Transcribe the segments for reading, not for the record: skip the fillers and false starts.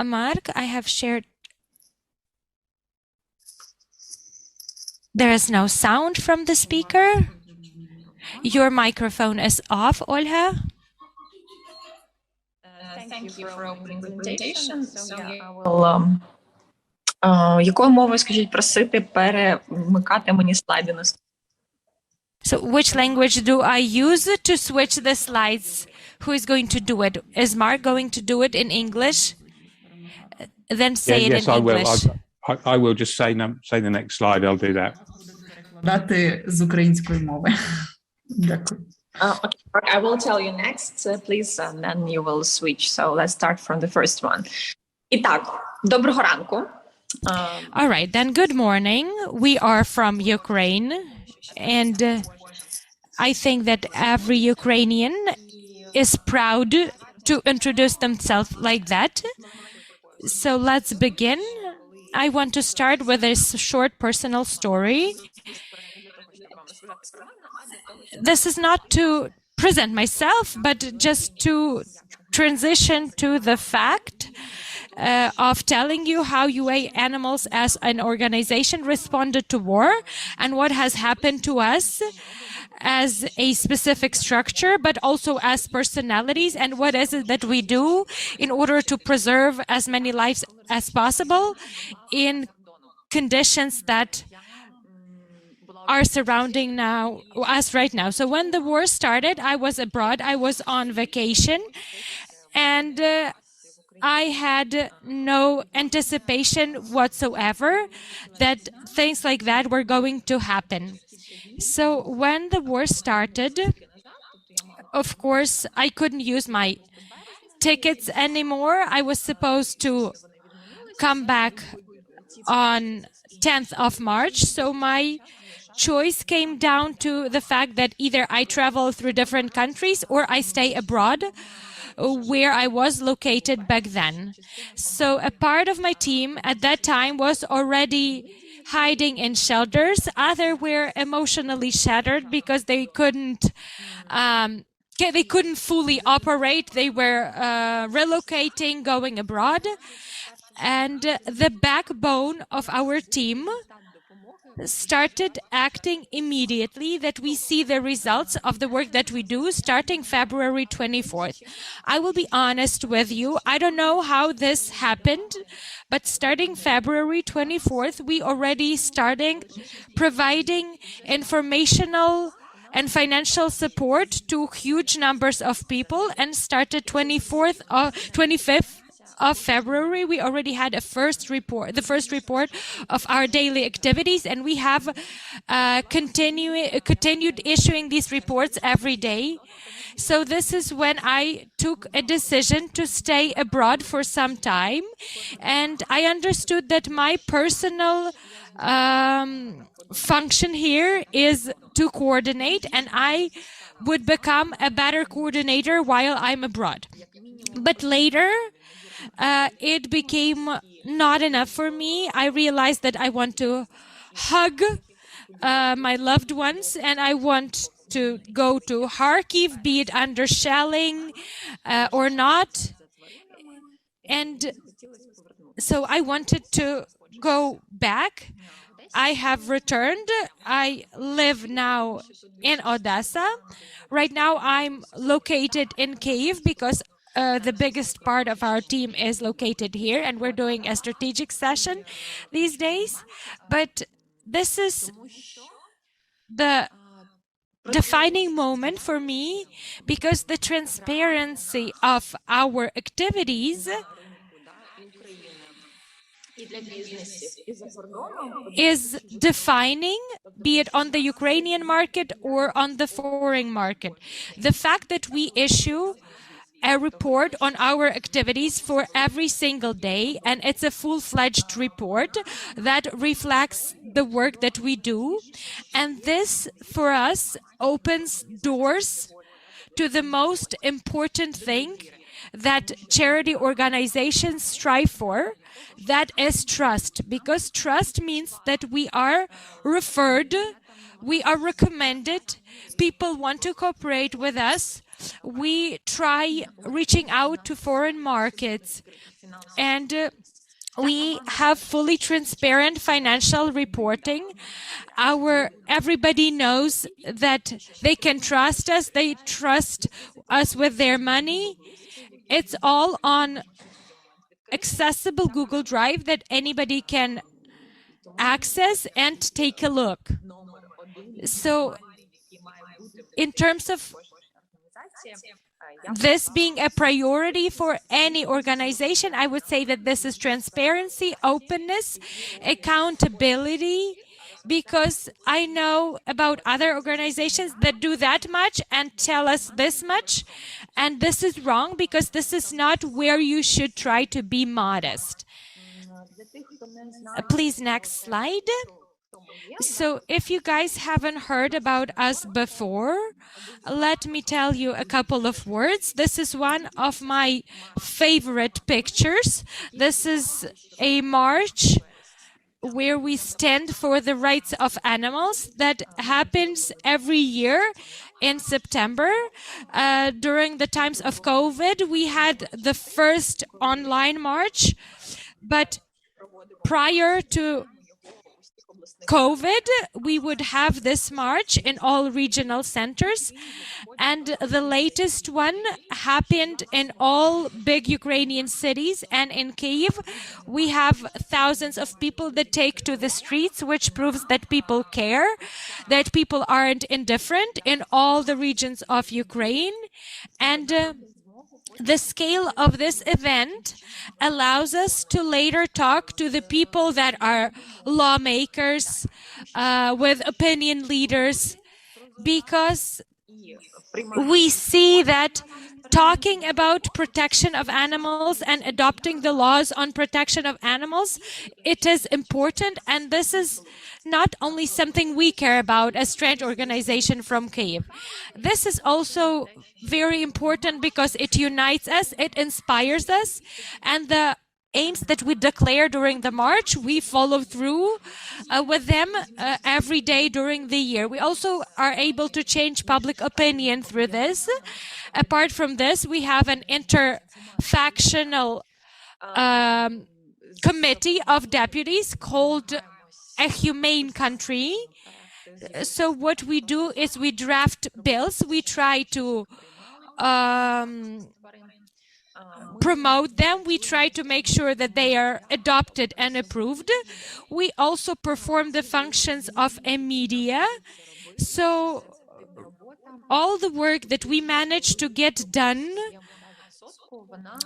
Mark, I have shared. There is no sound from the speaker. Your microphone is off, Olga. Thank you for opening the presentation. So I will... Якою мовою, скажіть, просити перемикати мені слайди на... So which language do I use to switch the slides? Who is going to do it? Is Mark going to do it in English? Then say it in English. I will just say the next slide. I'll do that. Перекладати з української мови. Дякую. Okay, I will tell you next, please, and then you will switch. So let's start from the first one. І так, доброго ранку. All right, then good morning. We are from Ukraine, and I think that every Ukrainian is proud to introduce themselves like that. So let's begin. I want to start with a short personal story. This is not to present myself, but just to transition to the fact of telling you how UAnimals as an organization responded to war and what has happened to us as a specific structure, but also as personalities, and what is it that we do in order to preserve as many lives as possible in conditions that are surrounding us right now. So when the war started, I was abroad, I was on vacation, and I had no anticipation whatsoever that things like that were going to happen. So when the war started, of course, I couldn't use my tickets anymore. I was supposed to come back on 10th of March. So my choice came down to the fact that either I travel through different countries or I stay abroad, where I was located back then. So a part of my team at that time was already hiding in shelters. Others were emotionally shattered because they couldn't fully operate. They were relocating, going abroad. And the backbone of our team started acting immediately, that we see the results of the work that we do starting February 24th. I will be honest with you, I don't know how this happened, but starting February 24th, we already started providing informational and financial support to huge numbers of people, and started 25th of February, we already had the first report of our daily activities, and we have continued issuing these reports every day. So this is when I took a decision to stay abroad for some time, and I understood that my personal function here is to coordinate, and I would become a better coordinator while I'm abroad. But later, it became not enough for me. I realized that I want to hug my loved ones, and I want to go to Kharkiv, be it under shelling or not. And so I wanted to go back. I have returned. I live now in Odessa. Right now I'm located in Kyiv because the biggest part of our team is located here, and we're doing a strategic session these days. But this is the defining moment for me, because the transparency of our activities is defining, be it on the Ukrainian market or on the foreign market. The fact that we issue a report on our activities for every single day, and it's a full-fledged report that reflects the work that we do. And this, for us, opens doors to the most important thing that charity organizations strive for, that is trust. Because trust means that we are referred, we are recommended, people want to cooperate with us we try reaching out to foreign markets, and we have fully transparent financial reporting. Everybody knows that they can trust us. They trust us with their money. It's all on accessible Google Drive that anybody can access and take a look. So in terms of this being a priority for any organization, I would say that this is transparency, openness, accountability, because I know about other organizations that do that much and tell us this much, and this is wrong because this is not where you should try to be modest. Please, next slide. So if you guys haven't heard about us before, let me tell you a couple of words. This is one of my favorite pictures. This is a march where we stand for the rights of animals that happens every year in September. During the times of COVID, we had the first online march, but prior to COVID, we would have this march in all regional centers, and the latest one happened in all big Ukrainian cities, and in Kyiv we have thousands of people that take to the streets, which proves that people care, that people aren't indifferent in all the regions of Ukraine. And the scale of this event allows us to later talk to the people that are lawmakers, with opinion leaders, because we see that talking about protection of animals and adopting the laws on protection of animals, it is important, and this is not only something we care about as trade organization from Kyiv. This is also very important because it unites us, it inspires us, and the aims that we declare during the march, we follow through with them every day during the year. We also are able to change public opinion through this. Apart from this, we have an interfactional committee of deputies called a humane country. So what we do is we draft bills. We try to promote them. We try to make sure that they are adopted and approved. We also perform the functions of a media. So all the work that we manage to get done,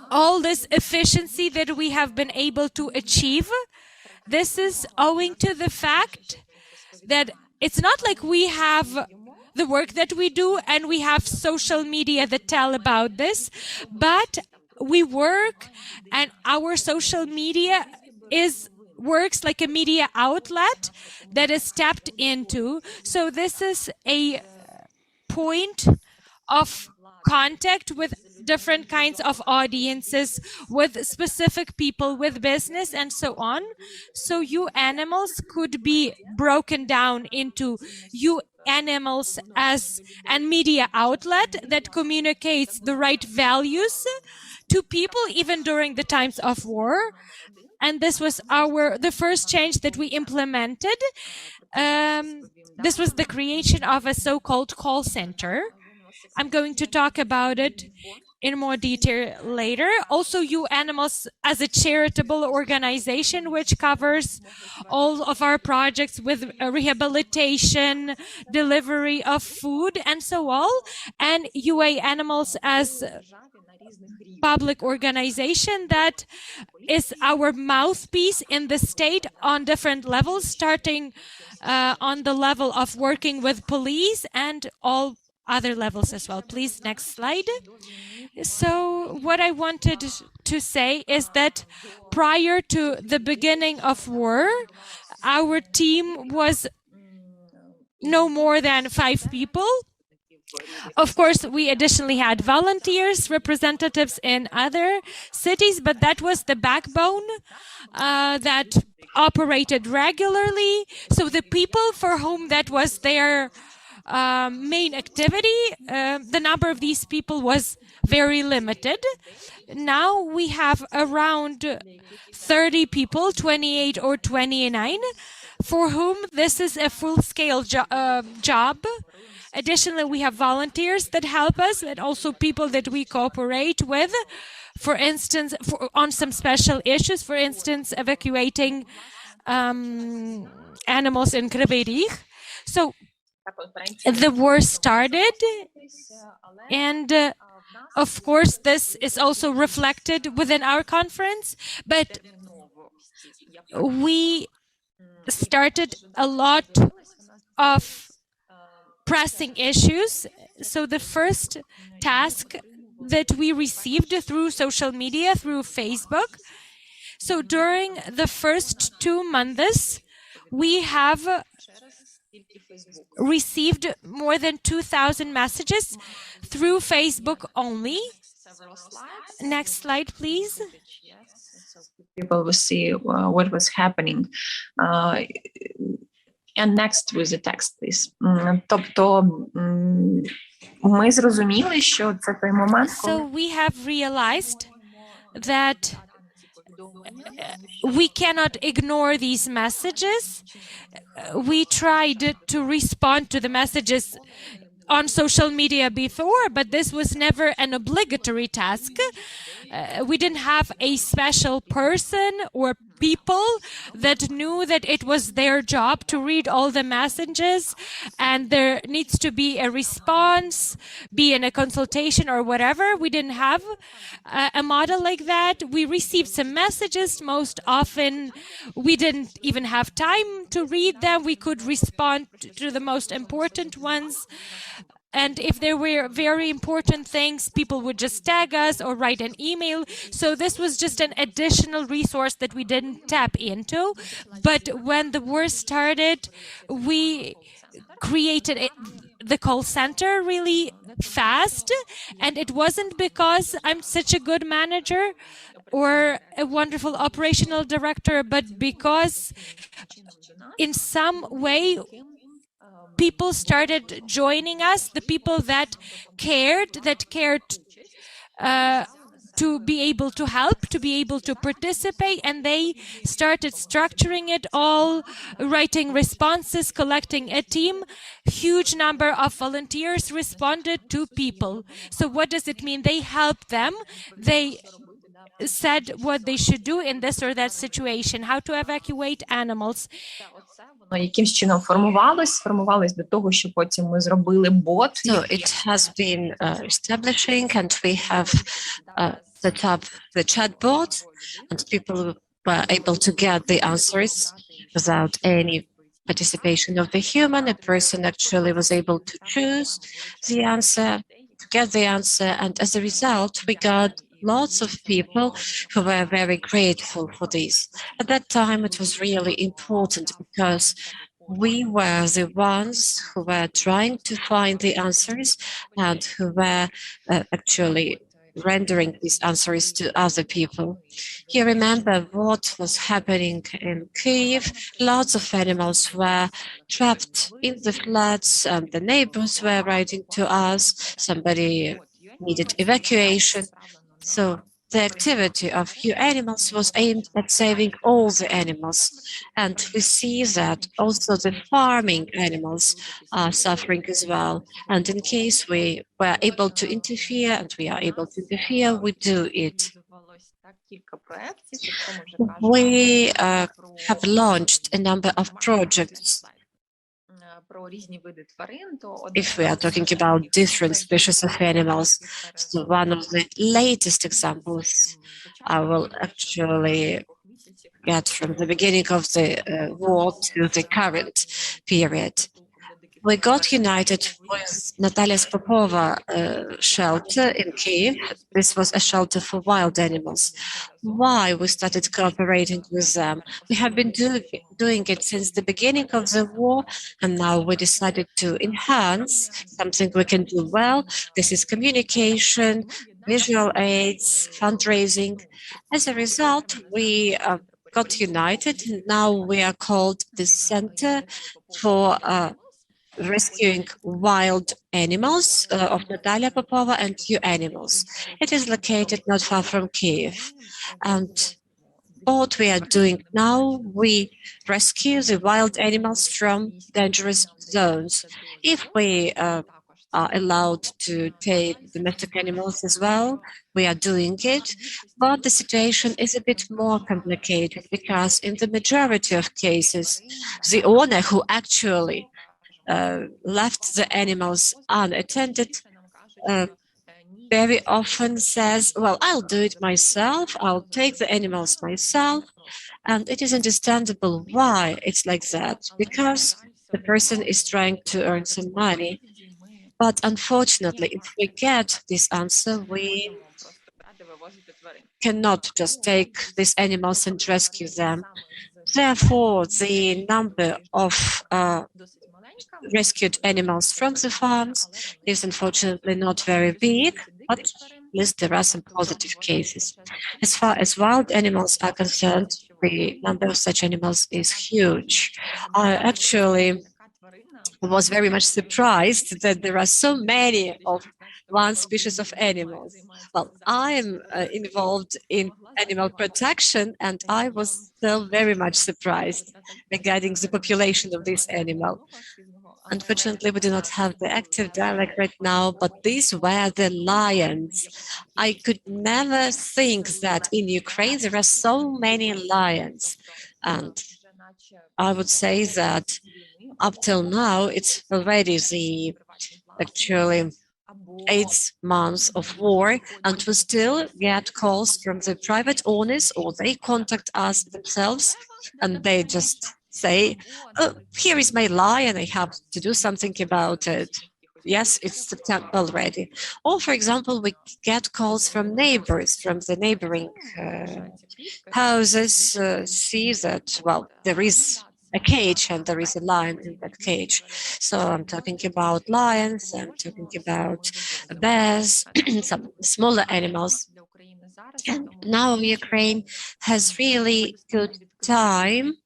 all this efficiency that we have been able to achieve, this is owing to the fact that it's not like we have the work that we do and we have social media that tell about this, but we work, and our social media works like a media outlet that is tapped into. So this is a point of contact with different kinds of audiences, with specific people, with business, and so on. So UAnimals could be broken down into UAnimals as a media outlet that communicates the right values to people even during the times of war. And this was the first change that we implemented. This was the creation of a so-called call center. I'm going to talk about it in more detail later. Also, UAnimals as a charitable organization, which covers all of our projects with rehabilitation, delivery of food, and so on. And UAnimals as public organization that is our mouthpiece in the state on different levels, starting on the level of working with police and all other levels as well. Please, next slide. So what I wanted to say is that prior to the beginning of war, our team was no more than 5 people. Of course, we additionally had volunteers, representatives in other cities, but that was the backbone that operated regularly. So the people for whom that was their main activity, the number of these people was very limited. Now we have around 30 people, 28 or 29, for whom this is a full-scale job. Additionally, we have volunteers that help us and also people that we cooperate with. For instance, on some special issues, for instance, evacuating animals in Kryvyi Rih. So the war started, and of course, this is also reflected within our conference, but we started a lot of pressing issues. So the first task that we received through social media, through Facebook. So during the first 2 months, we have received more than 2,000 messages through Facebook only. Next slide, please. People will see what was happening. And next with the text, please. Тобто ми зрозуміли, що це той момент, коли So we have realized that we cannot ignore these messages. We tried to respond to the messages on social media before, but this was never an obligatory task. We didn't have a special person or people that knew that it was their job to read all the messages and there needs to be a response, be in a consultation or whatever. We didn't have a model like that. We received some messages. Most often we didn't even have time to read them. We could respond to the most important ones. And if there were very important things, people would just tag us or write an email. So this was just an additional resource that we didn't tap into. But when the war started, we created the call center really fast. And it wasn't because I'm such a good manager or a wonderful operational director, but because in some way, people started joining us, the people that cared to be able to help, to be able to participate, and they started structuring it all, writing responses, collecting a team. Huge number of volunteers responded to people. So what does it mean? They helped them. They said what they should do in this or that situation, how to evacuate animals. воно якимсь чином формувалось до того, що потім ми зробили бот. So it has been establishing, and we have set up the chatbot, and people were able to get the answers without any participation of the human. A person actually was able to choose the answer, to get the answer, and as a result, we got lots of people who were very grateful for this. At that time, it was really important because we were the ones who were trying to find the answers and who were actually rendering these answers to other people. You remember what was happening in Kyiv. Lots of animals were trapped in the floods, and the neighbors were writing to us. Somebody needed evacuation. So the activity of UAnimals was aimed at saving all the animals. And we see that also the farming animals are suffering as well. And in case we were able to interfere, and we are able to interfere, we do it. We have launched a number of projects. If we are talking about different species of animals, so one of the latest examples I will actually get from the beginning of the war to the current period. We got united with Natalia Popova shelter in Kyiv. This was a shelter for wild animals. Why we started cooperating with them? We have been doing it since the beginning of the war, and now we decided to enhance something we can do well. This is communication, visual aids, fundraising. As a result, we got united, and now we are called the Center for rescuing wild animals of Natalia Popova and UAnimals. It is located not far from Kiev. And what we are doing now, we rescue the wild animals from dangerous zones. If we are allowed to take domestic animals as well, we are doing it. But the situation is a bit more complicated because in the majority of cases, the owner who actually left the animals unattended very often says, well, I'll do it myself, I'll take the animals myself. And it is understandable why it's like that, because the person is trying to earn some money. But unfortunately, if we get this answer, we cannot just take these animals and rescue them. Therefore, the number of rescued animals from the farms is unfortunately not very big, but at least there are some positive cases. As far as wild animals are concerned, the number of such animals is huge. I actually was very much surprised that there are so many of one species of animals. Well, I'm involved in animal protection, and I was still very much surprised regarding the population of this animal. Unfortunately, we do not have the active dialect right now, but these were the lions. I could never think that in Ukraine there are so many lions. And I would say that up till now, it's already the actually 8 months of war, and we still get calls from the private owners, or they contact us themselves, and they just say, oh, here is my lion, I have to do something about it. Yes, it's September already. Or, for example, we get calls from neighbors, from the neighboring houses, see that, well, there is a cage and there is a lion in that cage. So I'm talking about lions, I'm talking about bears, some smaller animals. And now Ukraine has really good time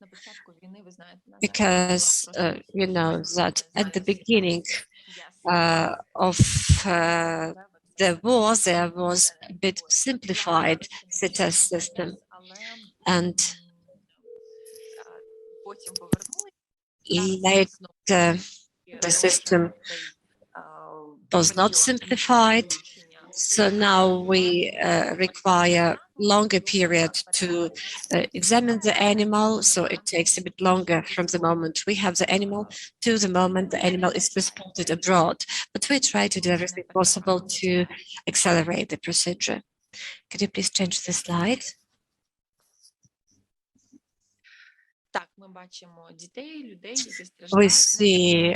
because you know that at the beginning of the war there was a bit simplified CITES system, and later the system was not simplified. So now we require longer period to examine the animal. So it takes a bit longer from the moment we have the animal to the moment the animal is transported abroad. But we try to do everything possible to accelerate the procedure. Could you please change the slide? We see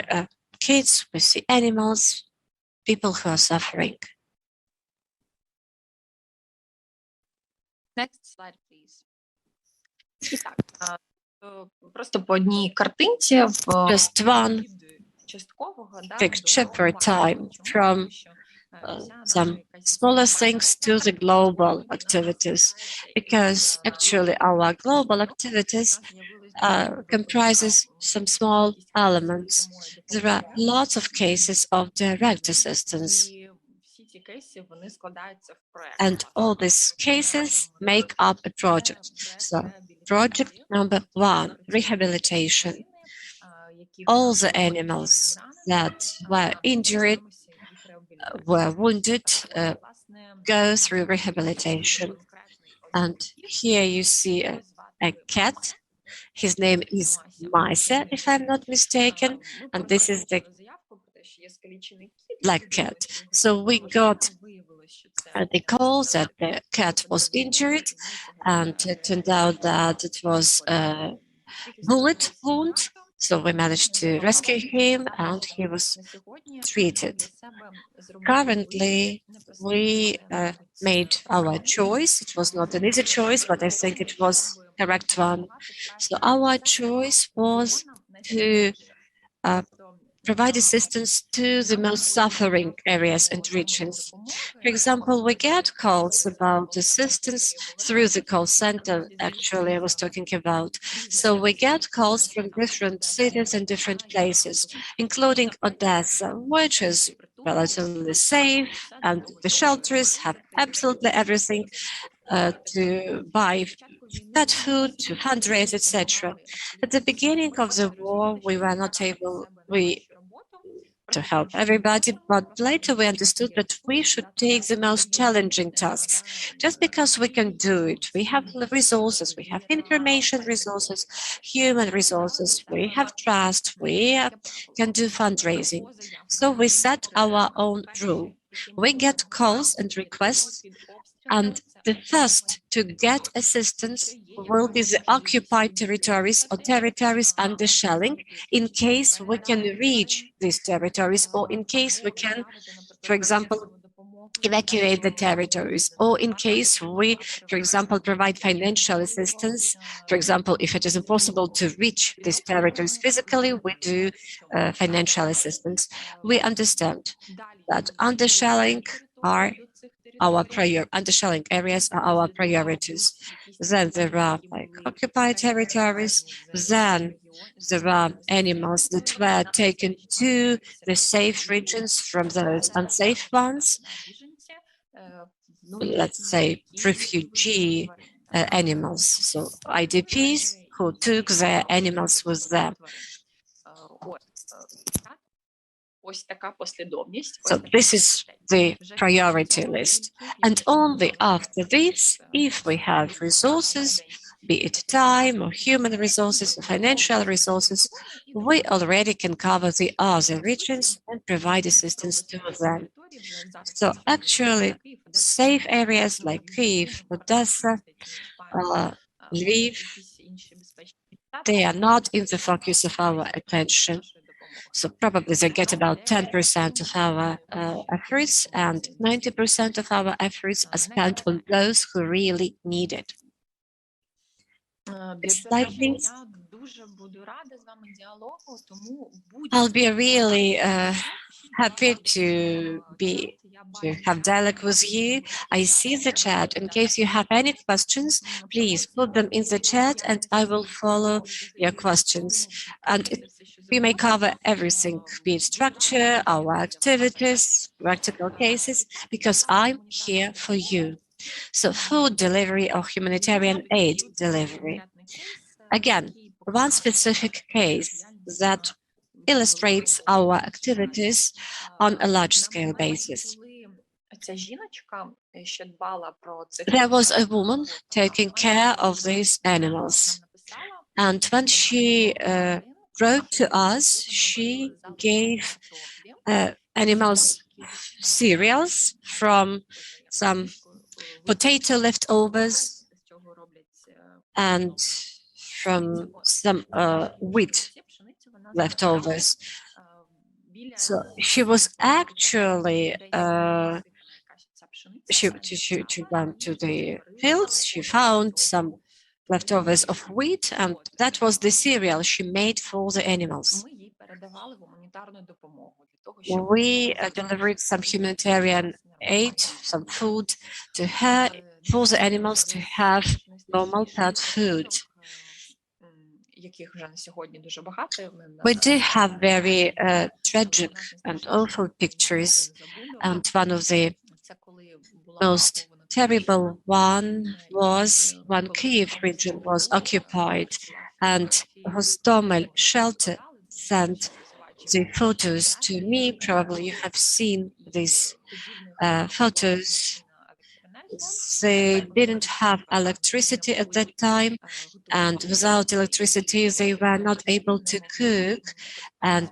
kids, we see animals, people who are suffering. Next slide, please. Просто по одній картинці Just one picture per time, from some smaller things to the global activities, because actually our global activities comprises some small elements. There are lots of cases of direct assistance, and all these cases make up a project. So project number 1, rehabilitation. All the animals that were injured, were wounded, go through rehabilitation. And here you see a cat. His name is Maisa, if I'm not mistaken, and this is the black cat. So we got the call that the cat was injured, and it turned out that it was a bullet wound. So we managed to rescue him, and he was treated. Currently, we made our choice. It was not an easy choice, but I think it was the correct one. So our choice was to provide assistance to the most suffering areas and regions. For example, we get calls about assistance through the call center, actually, I was talking about. So we get calls from different cities and different places, including Odessa, which is relatively safe, and the shelters have absolutely everything to buy pet food, to fundraise, etc. At the beginning of the war, we were not able to help everybody, but later we understood that we should take the most challenging tasks. Just because we can do it, we have the resources, we have information resources, human resources, we have trust, we can do fundraising. So we set our own rule. We get calls and requests, and the first to get assistance will be the occupied territories or territories under shelling, in case we can reach these territories, or in case we can, for example, evacuate the territories, or in case we, for example, provide financial assistance. For example, if it is impossible to reach these territories physically, we do financial assistance. We understand that undershelling are undershelling areas are our priorities. Then there are like occupied territories. Then there are animals that were taken to the safe regions from those unsafe ones. Let's say refugee animals, so IDPs who took their animals with them. So this is the priority list. And only after this, if we have resources, be it time or human resources or financial resources, we already can cover the other regions and provide assistance to them. So actually, safe areas like Kyiv, Odessa, Lviv, they are not in the focus of our attention. So probably they get about 10% of our efforts, and 90% of our efforts are spent on those who really need it. Slide, please. I'll be really happy to have dialogue with you. I see the chat. In case you have any questions, please put them in the chat and I will follow your questions. And we may cover everything, be it structure, our activities, practical cases, because I'm here for you. So food delivery or humanitarian aid delivery. Again, one specific case that illustrates our activities on a large-scale basis. There was a woman taking care of these animals, and when she wrote to us, she gave animals cereals from some potato leftovers and from some wheat leftovers. So she was actually she went to the fields, she found some leftovers of wheat, and that was the cereal she made for the animals. We delivered some humanitarian aid, some food to her, for the animals to have normal pet food. We do have very tragic and awful pictures, and one of the most terrible one was when Kyiv region was occupied, and Hostomel shelter sent the photos to me. Probably you have seen these photos. They didn't have electricity at that time, and without electricity they were not able to cook, and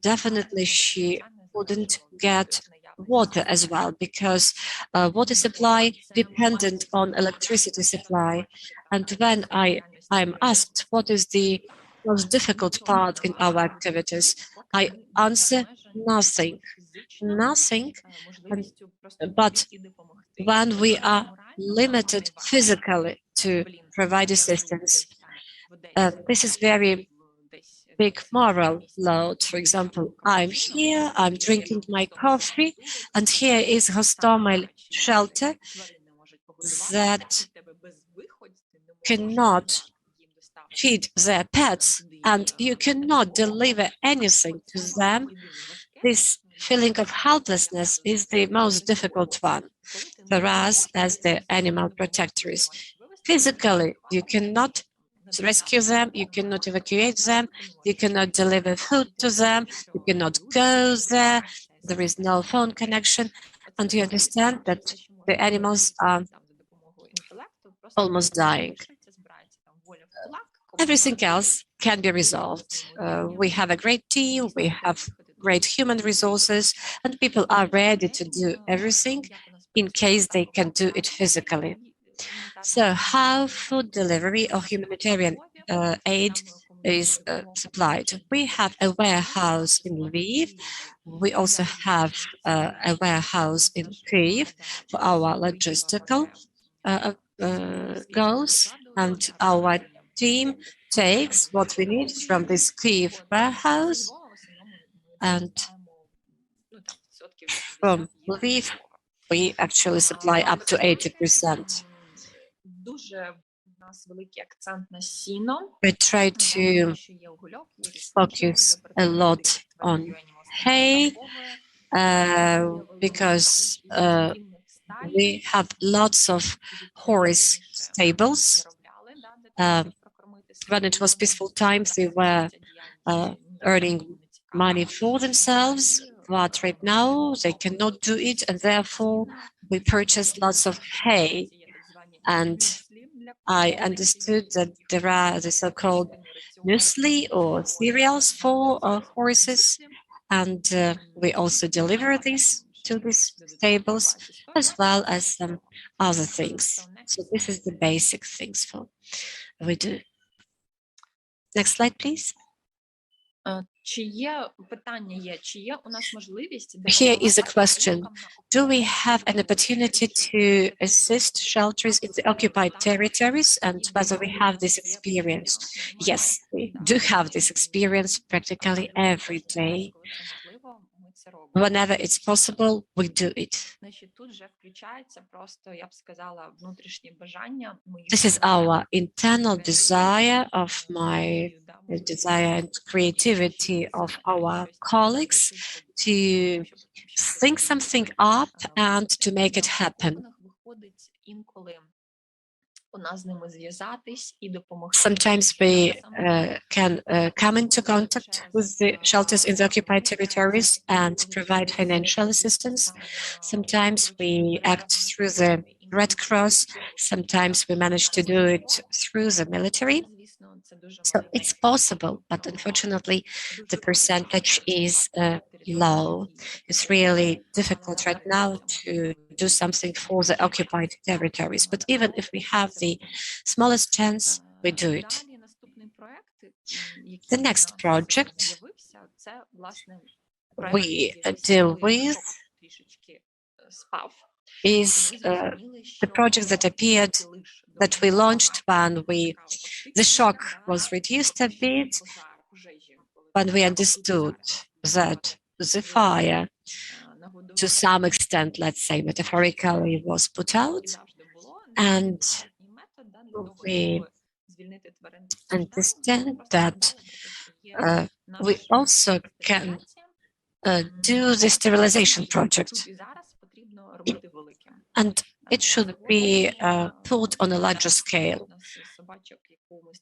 definitely she wouldn't get water as well, because water supply dependent on electricity supply. And when I'm asked what is the most difficult part in our activities, I answer nothing. But when we are limited physically to provide assistance, this is very big moral load. For example, I'm here, I'm drinking my coffee, and here is hostomel shelter that cannot feed their pets, and you cannot deliver anything to them. This feeling of helplessness is the most difficult one for us as the animal protectors. Physically, you cannot rescue them, you cannot evacuate them, you cannot deliver food to them, you cannot go there, there is no phone connection, and you understand that the animals are almost dying. Everything else can be resolved. We have a great team, we have great human resources, and people are ready to do everything in case they can do it physically. So how food delivery or humanitarian aid is supplied? We have a warehouse in Lviv. We also have a warehouse in Kyiv for our logistical goals, and our team takes what we need from this Kyiv warehouse, and from Lviv we actually supply up to 80%. We try to focus a lot on hay because we have lots of horse stables. When it was peaceful times, they were earning money for themselves, but right now they cannot do it, and therefore we purchase lots of hay. And I understood that there are the so-called muesli or cereals for horses, and we also deliver this to these stables, as well as some other things. So this is the basic things for we do. Next slide, please. Here is a question. Do we have an opportunity to assist shelters in the occupied territories, and whether we have this experience? Yes, we do have this experience practically every day. Whenever it's possible, we do it. This is our internal desire of my desire and creativity of our colleagues to think something up and to make it happen. Sometimes we can come into contact with the shelters in the occupied territories and provide financial assistance. Sometimes we act through the Red Cross. Sometimes we manage to do it through the military. So it's possible, but unfortunately the percentage is low. It's really difficult right now to do something for the occupied territories. But even if we have the smallest chance, we do it. The next project we deal with is the project that appeared, that we launched when the shock was reduced a bit, when we understood that the fire, to some extent, let's say metaphorically, was put out, and we understand that we also can do the sterilization project, and it should be put on a larger scale.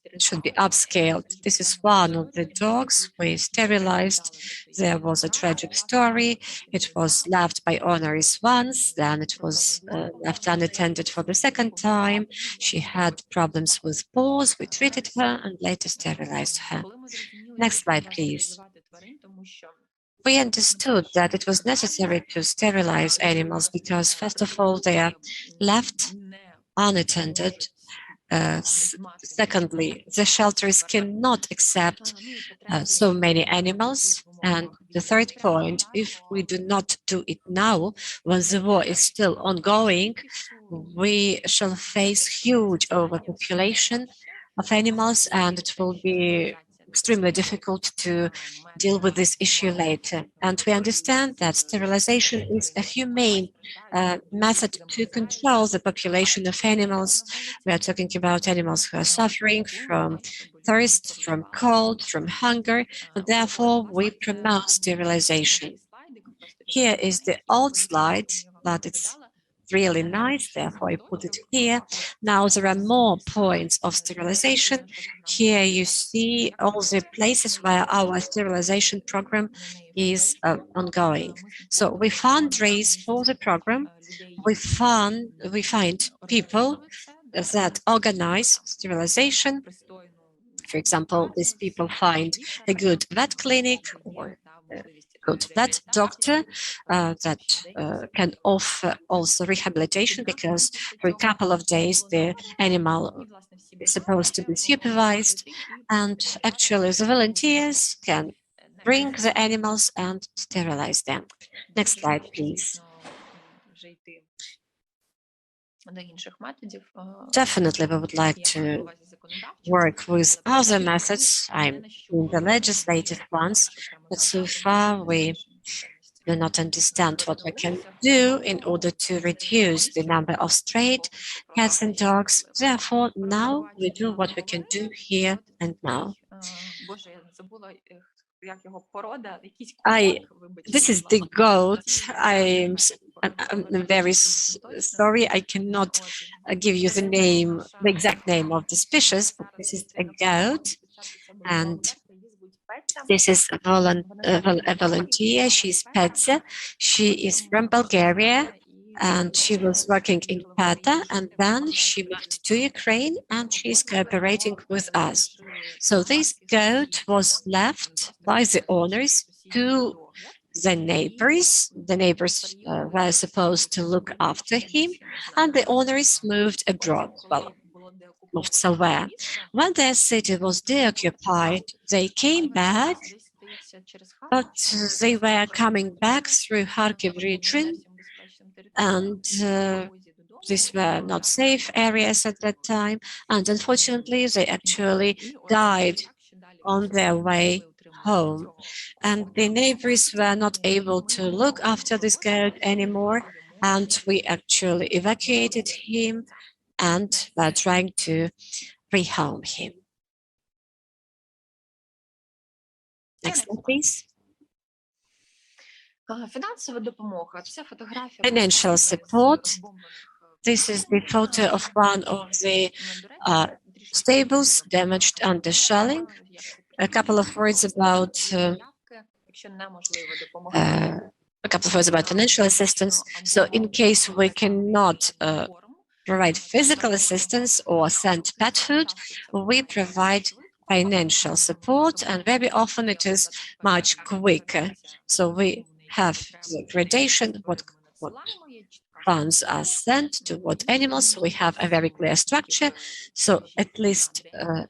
It should be upscaled. This is one of the dogs we sterilized. There was a tragic story. It was left by owners once, then it was left unattended for the second time. She had problems with paws. We treated her and later sterilized her. Next slide, please. We understood that it was necessary to sterilize animals because, first of all, they are left unattended. Secondly, the shelters cannot accept so many animals. And the third point, if we do not do it now, when the war is still ongoing, we shall face huge overpopulation of animals, and it will be extremely difficult to deal with this issue later. And we understand that sterilization is a humane method to control the population of animals. We are talking about animals who are suffering from thirst, from cold, from hunger, and therefore we promote sterilization. Here is the old slide, but it's really nice, therefore I put it here. Now there are more points of sterilization. Here you see all the places where our sterilization program is ongoing. So we fundraise for the program. We find people that organize sterilization. For example, these people find a good vet clinic or good vet doctor that can offer also rehabilitation, because for a couple of days the animal is supposed to be supervised, and actually the volunteers can bring the animals and sterilize them. Next slide, please. Definitely, we would like to work with other methods. I'm in the legislative ones, but so far we do not understand what we can do in order to reduce the number of strayed cats and dogs. Therefore, now we do what we can do here and now. This is the goat. I'm very sorry, I cannot give you the name, the exact name of the species, but this is a goat, and this is a volunteer. She's Petya. She is from Bulgaria, and she was working in PETA, and then she moved to Ukraine, and she is cooperating with us. So this goat was left by the owners to the neighbors. The neighbors were supposed to look after him, and the owners moved abroad. Well, moved somewhere. When their city was deoccupied, they came back, but they were coming back through Kharkiv region, and these were not safe areas at that time, and unfortunately they actually died on their way home, and the neighbors were not able to look after this goat anymore, and we actually evacuated him and were trying to rehome him. Next one, please. Financial support. This is the photo of one of the stables damaged under shelling. A couple of words about financial assistance. So in case we cannot provide physical assistance or send pet food, we provide financial support, and very often it is much quicker. So we have the gradation, what funds are sent to what animals. We have a very clear structure, so at least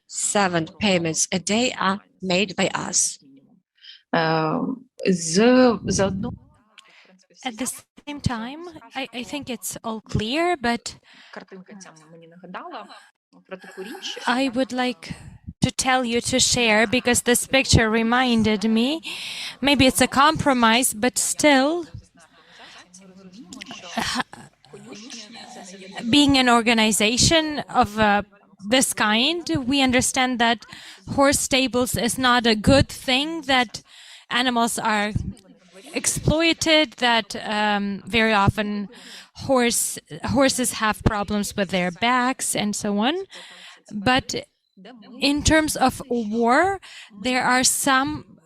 7 payments a day are made by us. At the same time, I think it's all clear, but I would like to tell you to share, because this picture reminded me, maybe it's a compromise, but still, being an organization of this kind, we understand that horse stables is not a good thing, that animals are exploited, that very often horses have problems with their backs and so on. But in terms of war, there are some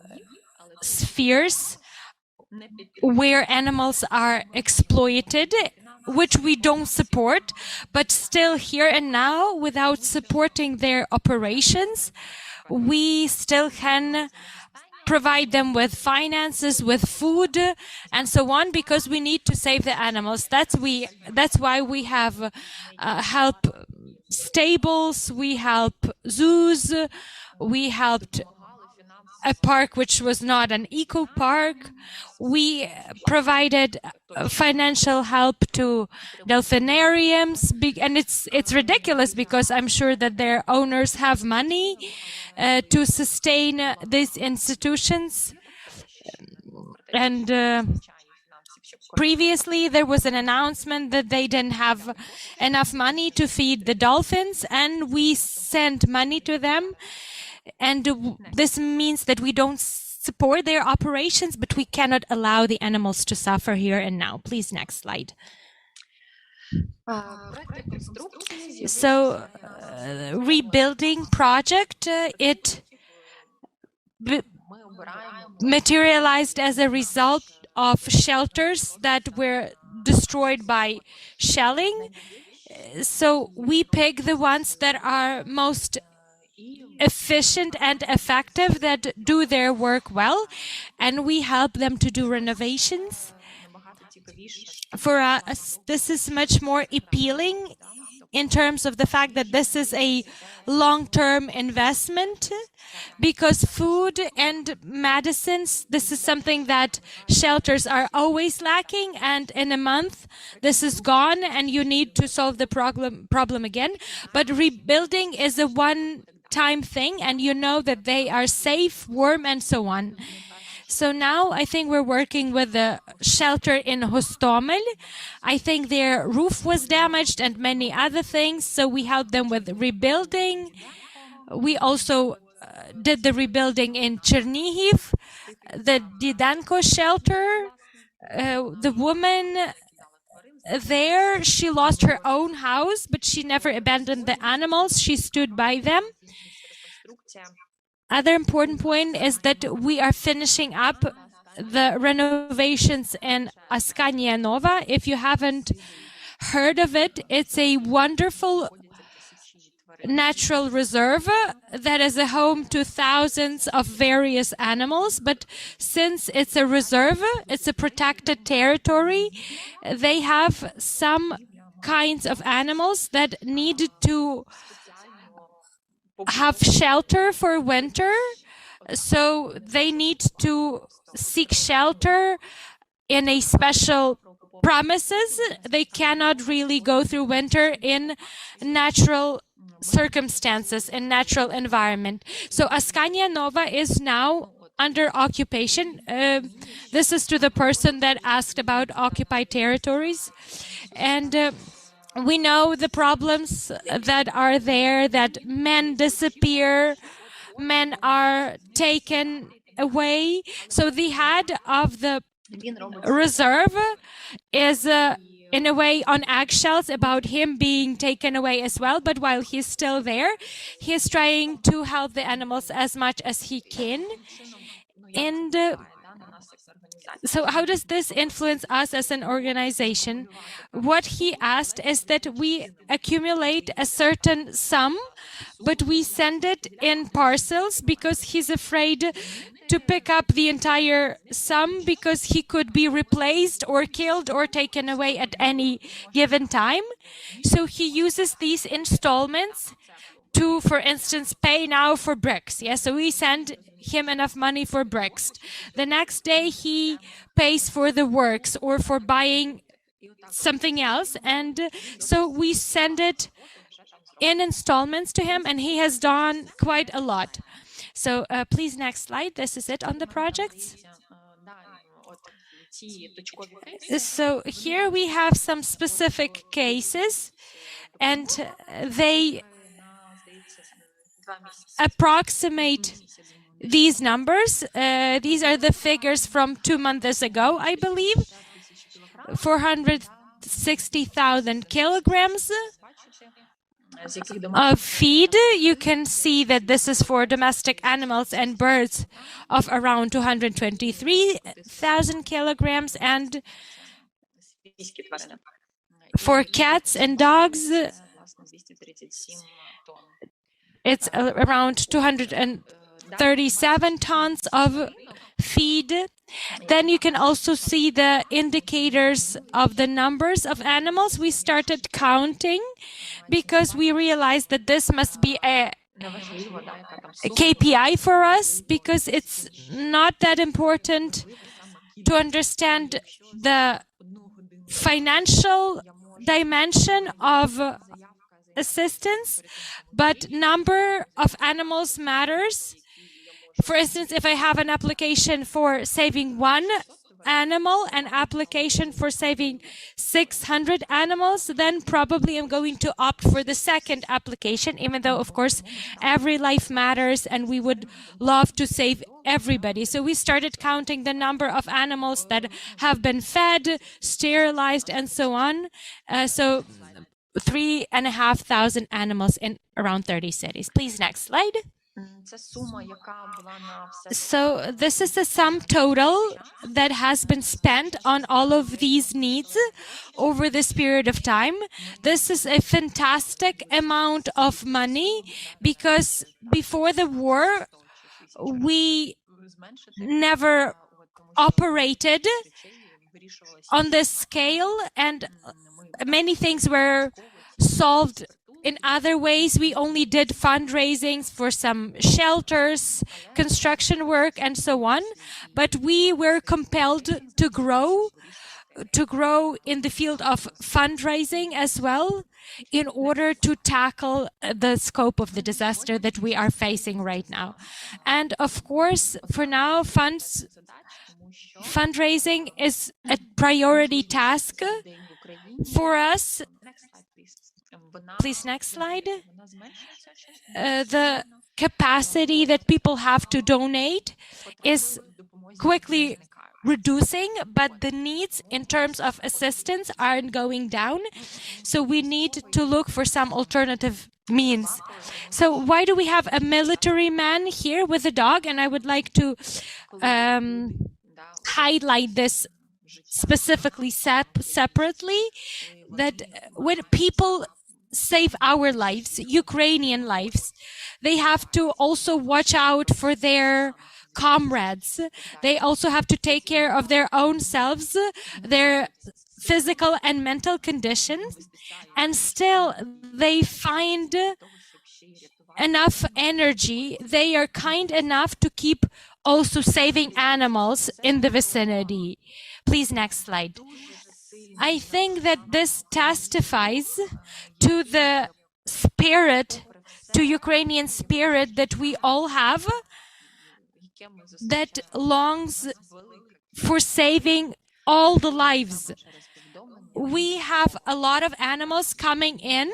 spheres where animals are exploited, which we don't support, but still here and now, without supporting their operations, we still can provide them with finances, with food, and so on, because we need to save the animals. That's why we have help stables, we help zoos, we helped a park which was not an eco park. We provided financial help to delphinariums, and it's ridiculous because I'm sure that their owners have money to sustain these institutions. And previously, there was an announcement that they didn't have enough money to feed the dolphins, and we sent money to them. And this means that we don't support their operations, but we cannot allow the animals to suffer here and now. Please, next slide. So, rebuilding project, it materialized as a result of shelters that were destroyed by shelling. So we pick the ones that are most efficient and effective, that do their work well, and we help them to do renovations. For us, this is much more appealing in terms of the fact that this is a long-term investment, because food and medicines, this is something that shelters are always lacking, and in a month this is gone and you need to solve the problem again. But rebuilding is a one-time thing, and you know that they are safe, warm, and so on. So now I think we're working with the shelter in Hostomel. I think their roof was damaged and many other things, so we helped them with rebuilding. We also did the rebuilding in Chernihiv, the Didanko shelter. The woman there, she lost her own house, but she never abandoned the animals. She stood by them. Other important point is that we are finishing up the renovations in Askania Nova. If you haven't heard of it, it's a wonderful natural reserve that is a home to thousands of various animals. But since it's a reserve, it's a protected territory, they have some kinds of animals that need to have shelter for winter, so they need to seek shelter in a special premises. They cannot really go through winter in natural circumstances, in natural environment. So Askania Nova is now under occupation. This is to the person that asked about occupied territories. And we know the problems that are there, that men disappear, men are taken away. So the head of the reserve is in a way on eggshells about him being taken away as well. But while he's still there, he's trying to help the animals as much as he can. And so how does this influence us as an organization? What he asked is that we accumulate a certain sum, but we send it in parcels, because he's afraid to pick up the entire sum, because he could be replaced or killed or taken away at any given time. So he uses these installments to, for instance, pay now for bricks. Yeah, so we send him enough money for bricks. The next day he pays for the works or for buying something else, and so we send it in installments to him, and he has done quite a lot. So please, next slide. This is it on the projects. So here we have some specific cases, and they approximate these numbers. These are the figures from 2 months ago, I believe. 460,000 kilograms of feed. You can see that this is for domestic animals and birds of around 223,000 kilograms, and for cats and dogs it's around 237 tons of feed. Then you can also see the indicators of the numbers of animals. We started counting because we realized that this must be a KPI for us, because it's not that important to understand the financial dimension of assistance, but number of animals matters. For instance, if I have an application for saving one animal, an application for saving 600 animals, then probably I'm going to opt for the second application, even though, of course, every life matters and we would love to save everybody. So we started counting the number of animals that have been fed, sterilized, and so on. So 3,500 animals in around 30 cities. Please, next slide. So this is the sum total that has been spent on all of these needs over this period of time. This is a fantastic amount of money, because before the war, we never operated on this scale, and many things were solved in other ways. We only did fundraisings for some shelters, construction work, and so on. But we were compelled to grow in the field of fundraising as well, in order to tackle the scope of the disaster that we are facing right now. And of course, for now, fundraising is a priority task for us. Please, next slide. The capacity that people have to donate is quickly reducing, but the needs in terms of assistance aren't going down. So we need to look for some alternative means. So why do we have a military man here with a dog? And I would like to highlight this specifically separately, that when people save our lives, Ukrainian lives, they have to also watch out for their comrades. They also have to take care of their own selves, their physical and mental conditions, and still they find enough energy. They are kind enough to keep also saving animals in the vicinity. Please, next slide. I think that this testifies to the spirit, to Ukrainian spirit that we all have, that longs for saving all the lives. We have a lot of animals coming in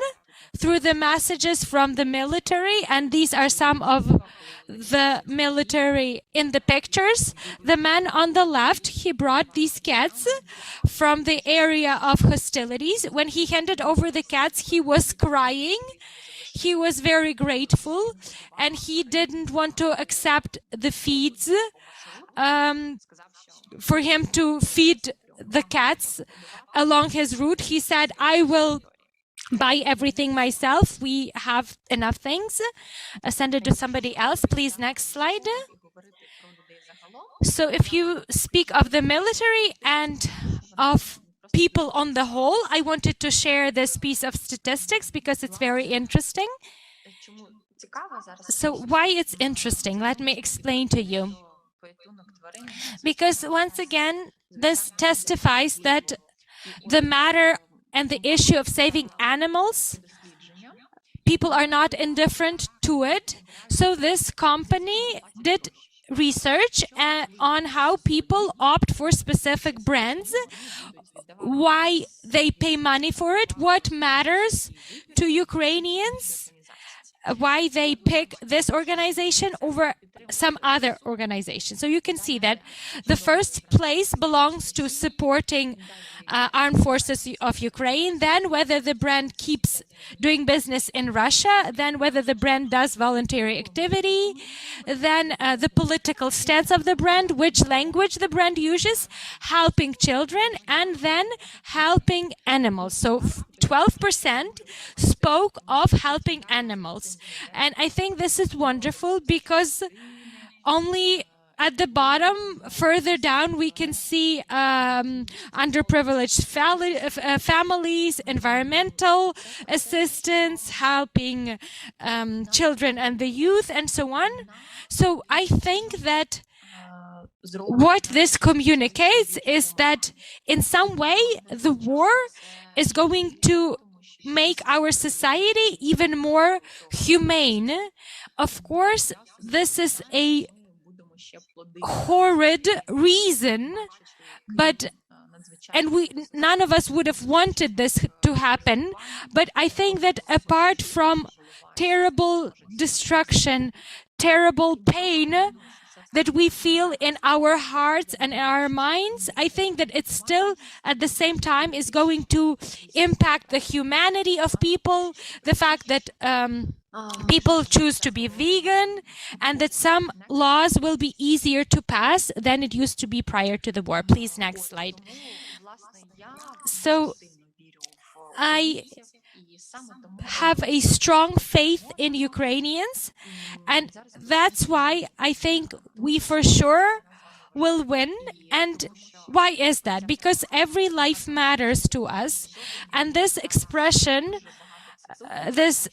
through the messages from the military, and these are some of the military in the pictures. The man on the left, he brought these cats from the area of hostilities. When he handed over the cats, he was crying. He was very grateful, and he didn't want to accept the feeds for him to feed the cats along his route. He said, I will buy everything myself. We have enough things. Send it to somebody else. Please, next slide. So if you speak of the military and of people on the whole, I wanted to share this piece of statistics because it's very interesting. So why it's interesting? Let me explain to you. Because once again, this testifies that the matter and the issue of saving animals, people are not indifferent to it. So this company did research on how people opt for specific brands, why they pay money for it, what matters to Ukrainians, why they pick this organization over some other organization. So you can see that the first place belongs to supporting armed forces of Ukraine, then whether the brand keeps doing business in Russia, then whether the brand does voluntary activity, then the political stance of the brand, which language the brand uses, helping children, and then helping animals. So 12% spoke of helping animals. And I think this is wonderful because only at the bottom, further down, we can see underprivileged families, environmental assistance, helping children and the youth, and so on. So I think that what this communicates is that in some way the war is going to make our society even more humane. Of course, this is a horrid reason, but none of us would have wanted this to happen. But I think that apart from terrible destruction, terrible pain that we feel in our hearts and in our minds, I think that it still at the same time is going to impact the humanity of people, the fact that people choose to be vegan, and that some laws will be easier to pass than it used to be prior to the war. Please, next slide. So I have a strong faith in Ukrainians, and that's why I think we for sure will win. And why is that? Because every life matters to us, and this expression, this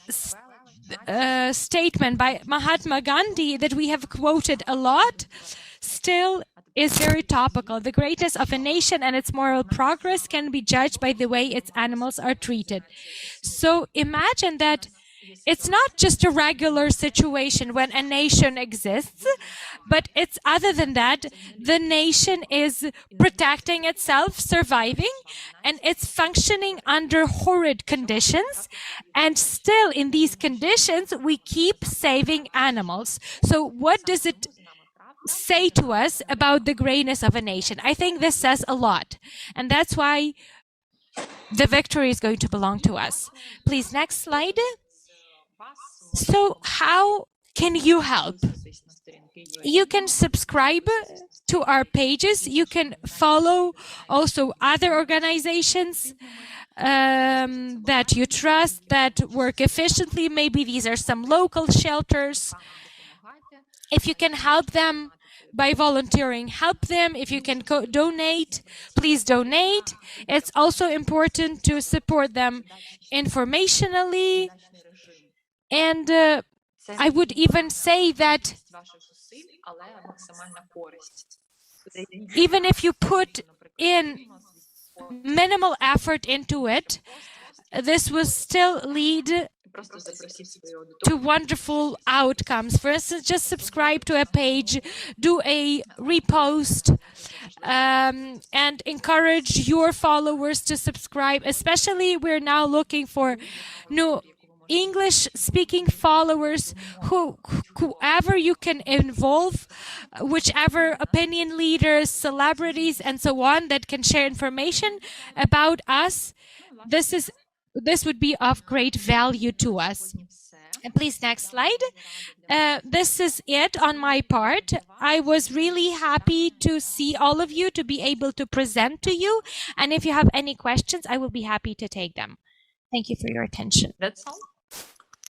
statement by Mahatma Gandhi that we have quoted a lot, still is very topical. The greatness of a nation and its moral progress can be judged by the way its animals are treated. So imagine that it's not just a regular situation when a nation exists, but it's other than that. The nation is protecting itself, surviving, and it's functioning under horrid conditions. And still in these conditions, we keep saving animals. So what does it say to us about the greatness of a nation? I think this says a lot. And that's why the victory is going to belong to us. Please, next slide. So how can you help? You can subscribe to our pages. You can follow also other organizations that you trust, that work efficiently. Maybe these are some local shelters. If you can help them by volunteering, help them. If you can donate, please donate. It's also important to support them informationally. And I would even say that even if you put in minimal effort into it, this will still lead to wonderful outcomes. For instance, just subscribe to a page, do a repost, and encourage your followers to subscribe. Especially, we're now looking for new English-speaking followers, whoever you can involve, whichever opinion leaders, celebrities, and so on that can share information about us. This would be of great value to us. And please, next slide. This is it on my part. I was really happy to see all of you, to be able to present to you. And if you have any questions, I will be happy to take them. Thank you for your attention. That's all.